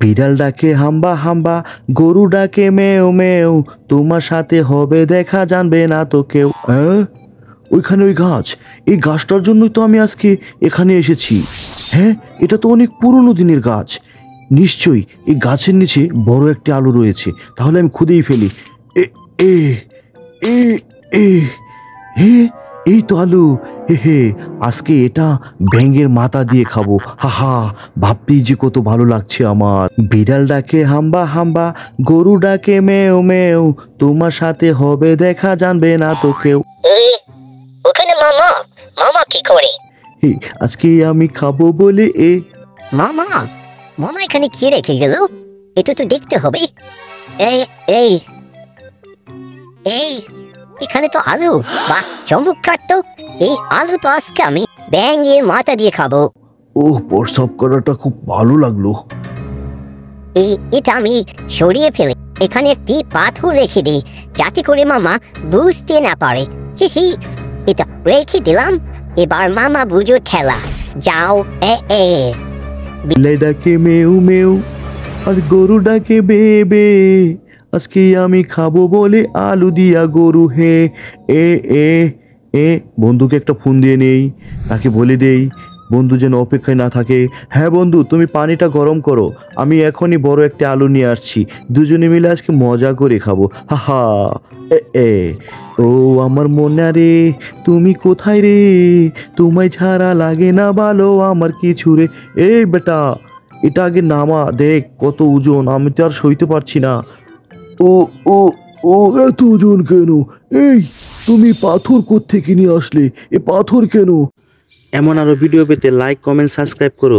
বিড়াল ডাকে হাম্বা হাম্বা, গরু ডাকে মেও মেও, তোমার সাথে হবে দেখা জানবে না তো কেউ। হ্যাঁ, ওইখানে ওই গাছ, এই গাছটার জন্যই তো আমি আজকে এখানে এসেছি। হ্যাঁ, এটা তো অনেক পুরনো দিনের গাছ। নিশ্চয়ই এই গাছের নিচে বড় একটি আলো রয়েছে। তাহলে আমি খুঁজেই ফেলি। এ এ এ এ হে, এই তো আলু। হে হে, আজকে এটা ব্যাঙের মাথা দিয়ে খাবো। হা হা, ভাবতেই যে কত ভালো লাগছে আমার। বিড়াল ডাকে হাম্বা হাম্বা, গরু ডাকে মেও মেও, তোমার সাথে হবে দেখা জানবে না তো কেউ। ওখানে মামা, মামা কি করে? হে, আজকে আমি খাবো বলে মামা, মামা এখানে কি রেখে গেল? এটা তো দেখতে হবে। এই এই এই এখানে তো আলু, বাহ চমৎকার তো। এই আলু তো আজকে আমি ব্যাঙের মাথা দিয়ে খাবো। ওহ, প্রস্রাব করাটা খুব ভালো লাগলো। এটা আমি সরিয়ে ফেলে এখানে একটি পাথর রেখে দিই, যাতে করে মামা বুঝতে না পারে। হি হি, এটা রেখে দিলাম। এবার মামা বুঝো খেলা। যাও। এ বিলাই ডাকে মেউ মেউ, আর গরু ডাকে বে বে, আজকে আমি খাবো বলে আলু দিয়া গরু। হে এ এ এ, বন্ধুকে একটা ফোন দিয়ে নেই, তাকে বলে দেই বন্ধু যেন অপেক্ষায় না থাকে। হ্যাঁ বন্ধু, তুমি পানিটা গরম করো, আমি এখনই বড় একটা আলু নিয়ে আসছি। দুজনে মিলে আজকে মজা করে খাবো। হা হা। এ এ ও আমার মনা রে, তুমি কোথায় রে? তোমায় ছাড়া লাগে না ভালো আমার কিছু রে। এই বেটা, এটা আগে নামা, দেখ কত ওজন, আমি তো আর সইতে পারছি না। ও ও ও, এত ওজন কেন? এই, তুমি পাথর কোত্থেকে নিয়ে আসলে? এ পাথর কেন? এমন আরো ভিডিও পেতে লাইক, কমেন্ট, সাবস্ক্রাইব করো।